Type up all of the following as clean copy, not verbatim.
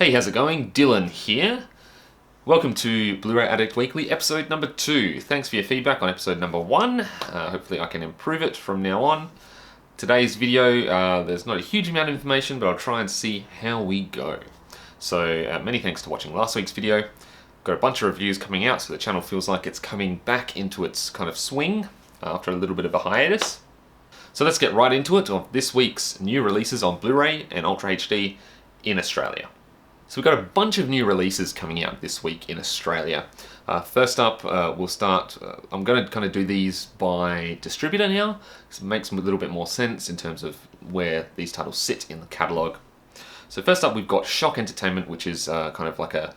Hey, how's it going? Dylan here. Welcome to BlurayAddict Weekly, episode number 2. Thanks for your feedback on episode number 1. Hopefully I can improve it from now on. Today's video, there's not a huge amount of information, but I'll try and see how we go. So many thanks to watching last week's video. Got a bunch of reviews coming out, so the channel feels like it's coming back into its kind of swing after a little bit of a hiatus. So let's get right into it of this week's new releases on Blu-ray and UltraHD in Australia. So we've got a bunch of new releases coming out this week in Australia. First up, we'll start, I'm going to kind of do these by distributor now, because it makes a little bit more sense in terms of where these titles sit in the catalogue. So first up, we've got Shock Entertainment, which is kind of like a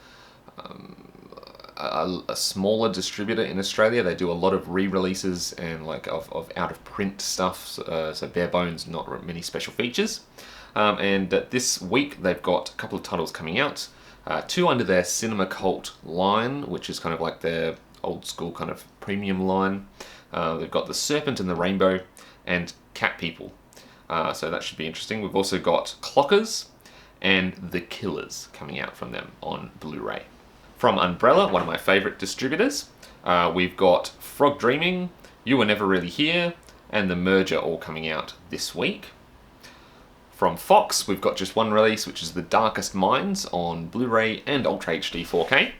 smaller distributor in Australia. They do a lot of re-releases and like of out-of-print stuff, so bare bones, not many special features. And this week they've got a couple of titles coming out. 2 under their Cinema Cult line, which is kind of like their old school kind of premium line. They've got The Serpent and the Rainbow and Cat People. So that should be interesting. We've also got Clockers and The Killers coming out from them on Blu-ray. From Umbrella, one of my favourite distributors, we've got Frog Dreaming, You Were Never Really Here, and The Merger all coming out this week. From Fox, we've got just one release, which is The Darkest Minds on Blu-ray and UltraHD 4K.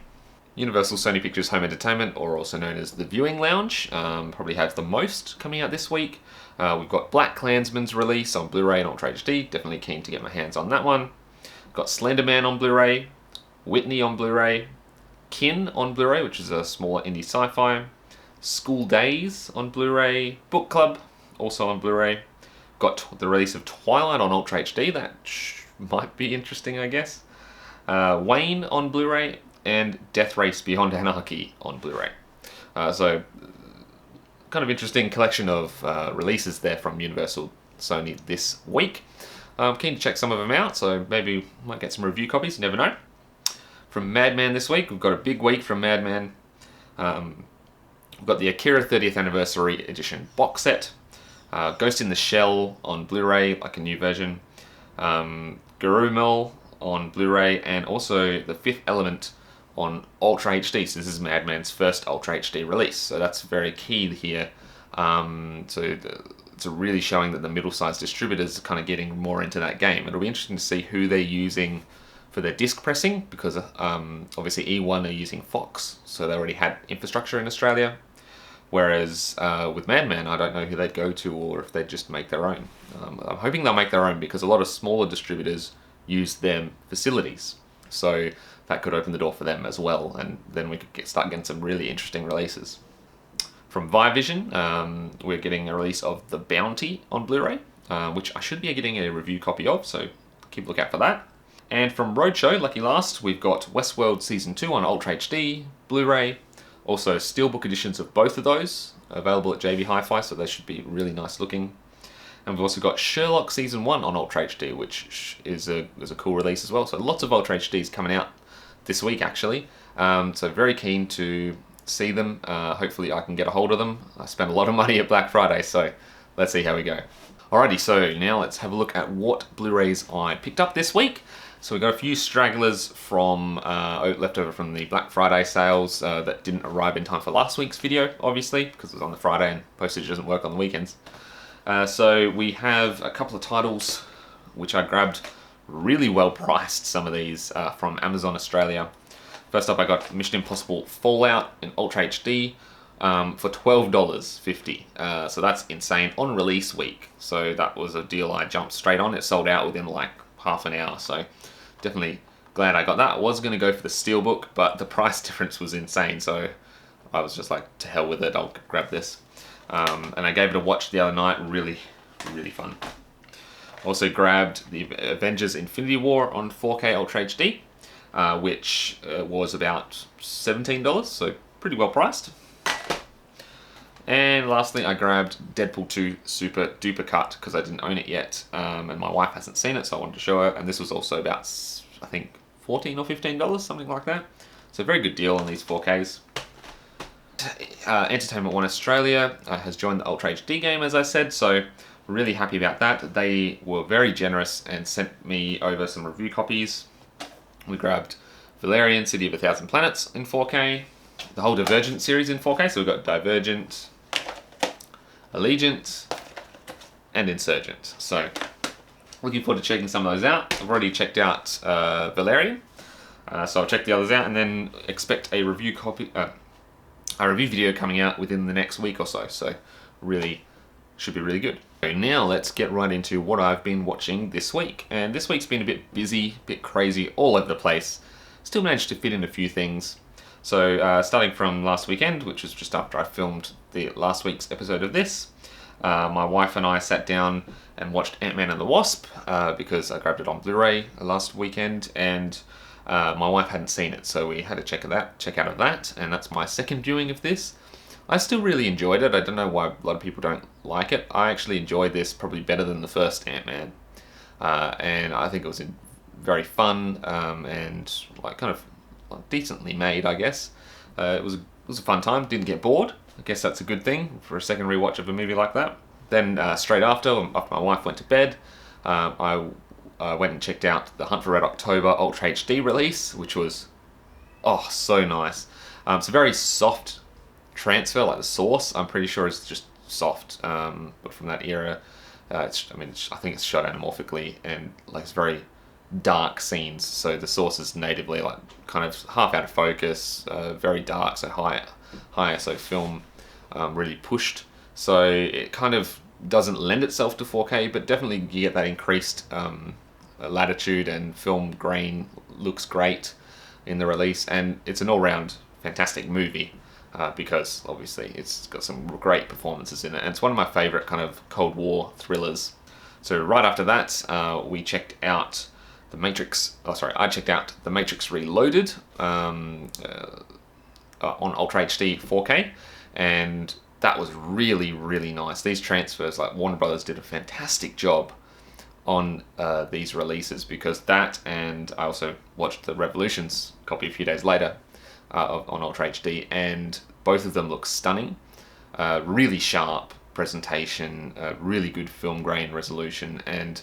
Universal Sony Pictures Home Entertainment, or also known as The Viewing Lounge, probably has the most coming out this week. We've got Black Klansman's release on Blu-ray and UltraHD, definitely keen to get my hands on that one. We've got Slender Man on Blu-ray, Whitney on Blu-ray, Kin on Blu-ray, which is a smaller indie sci-fi, School Days on Blu-ray, Book Club, also on Blu-ray. Got the release of Twilight on UltraHD, that might be interesting, I guess. Wayne on Blu-ray, and Death Race Beyond Anarchy on Blu-ray. So, kind of interesting collection of releases there from Universal Sony this week. I'm keen to check some of them out, so maybe might get some review copies, you never know. From Madman this week, we've got a big week from Madman. We've got the Akira 30th Anniversary Edition box set. Ghost in the Shell on Blu-ray, like a new version. Garumel on Blu-ray, and also The Fifth Element on UltraHD. So this is Madman's first UltraHD release, so that's very key here. It's really showing that the middle-sized distributors are kind of getting more into that game. It'll be interesting to see who they're using for their disc pressing, because obviously E1 are using Fox, so they already had infrastructure in Australia. Whereas with Madman, I don't know who they'd go to or if they'd just make their own. I'm hoping they'll make their own because a lot of smaller distributors use their facilities. So that could open the door for them as well, and then we could start getting some really interesting releases. From Vivision, we're getting a release of The Bounty on Blu-ray, which I should be getting a review copy of, so keep a look out for that. And from Roadshow, lucky last, we've got Westworld Season 2 on UltraHD, Blu-ray. Also, steelbook editions of both of those available at JB Hi-Fi, so they should be really nice looking. And we've also got Sherlock Season 1 on UltraHD, which is a cool release as well. So lots of UltraHDs coming out this week, actually. So very keen to see them. Hopefully I can get a hold of them. I spent a lot of money at Black Friday, so let's see how we go. Alrighty, so now let's have a look at what Blu-rays I picked up this week. So we got a few stragglers from left over from the Black Friday sales that didn't arrive in time for last week's video, obviously, because it was on the Friday and postage doesn't work on the weekends. So we have a couple of titles which I grabbed really well priced, some of these from Amazon Australia. First up, I got Mission Impossible Fallout in UltraHD for $12.50. So that's insane on release week. So that was a deal I jumped straight on. It sold out within like half an hour, so definitely glad I got that. I was going to go for the steelbook, but the price difference was insane, so I was just like, to hell with it, I'll grab this. And I gave it a watch the other night, really, really fun. Also grabbed the Avengers Infinity War on 4K Ultra HD, which was about $17, so pretty well priced. And lastly, I grabbed Deadpool 2 Super Duper Cut because I didn't own it yet, and my wife hasn't seen it, so I wanted to show her. And this was also about, I think, $14 or $15, something like that. So a very good deal on these 4Ks. Entertainment One Australia has joined the Ultra HD game, as I said, so really happy about that. They were very generous and sent me over some review copies We grabbed Valerian, City of a Thousand Planets in 4K, the whole Divergent series in 4K, so we've got Divergent, Allegiant, and Insurgent. So, looking forward to checking some of those out. I've already checked out Valerian, so I'll check the others out, and then expect a review video coming out within the next week or so. So, really, should be really good. So now let's get right into what I've been watching this week. And this week's been a bit busy, a bit crazy, all over the place. Still managed to fit in a few things. So starting from last weekend, which was just after I filmed the last week's episode of this, my wife and I sat down and watched Ant-Man and the Wasp because I grabbed it on Blu-ray last weekend, and my wife hadn't seen it, so we had to check out of that, and that's my second viewing of this. I still really enjoyed it. I don't know why a lot of people don't like it. I actually enjoyed this probably better than the first Ant-Man, and I think it was very fun and like kind of decently made, I guess. It was a fun time. Didn't get bored. I guess that's a good thing for a second rewatch of a movie like that. Then straight after my wife went to bed, I went and checked out the Hunt for Red October Ultra HD release, which was so nice. It's a very soft transfer, like the source, I'm pretty sure it's just soft, but from that era. I think it's shot anamorphically, and like it's very dark scenes, so the source is natively like kind of half out of focus, very dark, so high ISO film, really pushed, so it kind of doesn't lend itself to 4K, but definitely you get that increased latitude, and film grain looks great in the release, and it's an all-round fantastic movie. Because obviously it's got some great performances in it, and it's one of my favourite kind of Cold War thrillers. So right after that, we checked out The Matrix. I checked out The Matrix Reloaded on Ultra HD 4K, and that was really, really nice. These transfers, like Warner Brothers did a fantastic job on these releases, because that, and I also watched the Revolutions copy a few days later. On Ultra HD, and both of them look stunning. Really sharp presentation, really good film grain resolution, and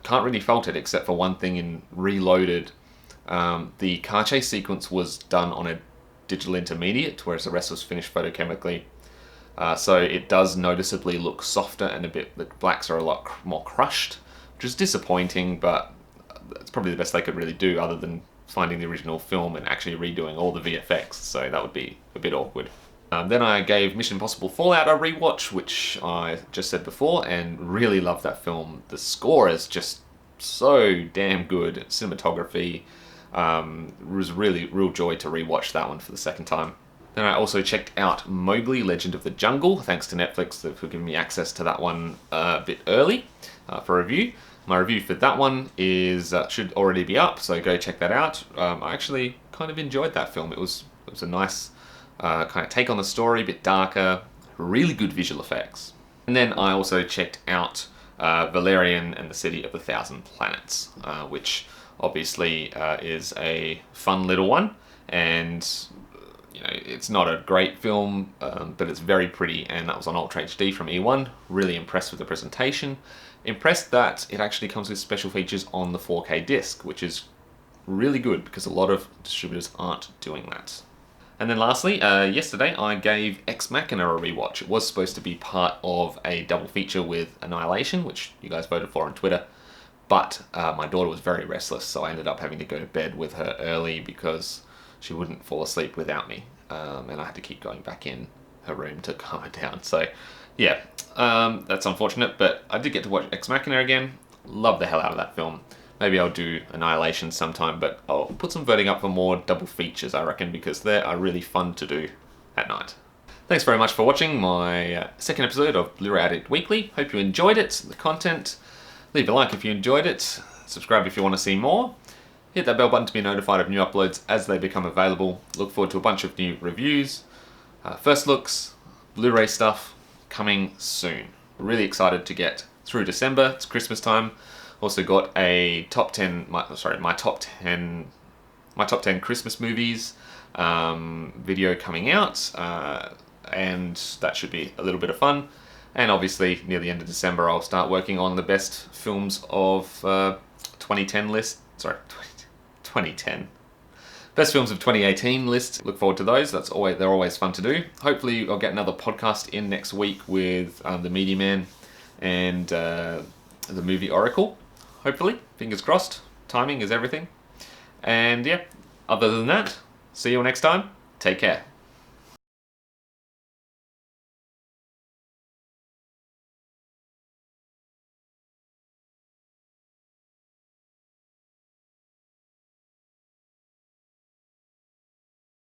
can't really fault it except for one thing in Reloaded. The car chase sequence was done on a digital intermediate, whereas the rest was finished photochemically. So it does noticeably look softer, and the blacks are a lot more crushed, which is disappointing, but it's probably the best they could really do, other than finding the original film and actually redoing all the VFX, so that would be a bit awkward. Then I gave Mission Impossible Fallout a rewatch, which I just said before, and really loved that film. The score is just so damn good. Cinematography, was really real joy to rewatch that one for the second time. Then I also checked out Mowgli: Legend of the Jungle, thanks to Netflix for giving me access to that one a bit early for review. My review for that one should already be up, so go check that out. I actually kind of enjoyed that film. It was a nice kind of take on the story, a bit darker, really good visual effects. And then I also checked out Valerian and the City of a Thousand Planets, which obviously is a fun little one, and it's not a great film, but it's very pretty, and that was on Ultra HD from E1. Really impressed with the presentation. Impressed that it actually comes with special features on the 4K disc, which is really good because a lot of distributors aren't doing that. And then lastly, yesterday I gave Ex Machina a rewatch. It was supposed to be part of a double feature with Annihilation, which you guys voted for on Twitter, but my daughter was very restless, so I ended up having to go to bed with her early because she wouldn't fall asleep without me, and I had to keep going back in her room to calm her down. So yeah, that's unfortunate, but I did get to watch Ex Machina again. Love the hell out of that film. Maybe I'll do Annihilation sometime, but I'll put some voting up for more double features, I reckon, because they are really fun to do at night. Thanks very much for watching my second episode of BlurayAddict Weekly. Hope you enjoyed it, the content. Leave a like if you enjoyed it. Subscribe if you want to see more. Hit that bell button to be notified of new uploads as they become available. Look forward to a bunch of new reviews, first looks, Blu-ray stuff coming soon. Really excited to get through December. It's Christmas time. Also got a top 10, my top 10 Christmas movies video coming out, and that should be a little bit of fun. And obviously, near the end of December, I'll start working on the best films of 2010 list. Sorry, 2010. Best films of 2018 list. Look forward to those. They're always fun to do. Hopefully I'll get another podcast in next week with The Media Man and the movie Oracle. Hopefully, fingers crossed. Timing is everything. And yeah, other than that, see you all next time. Take care.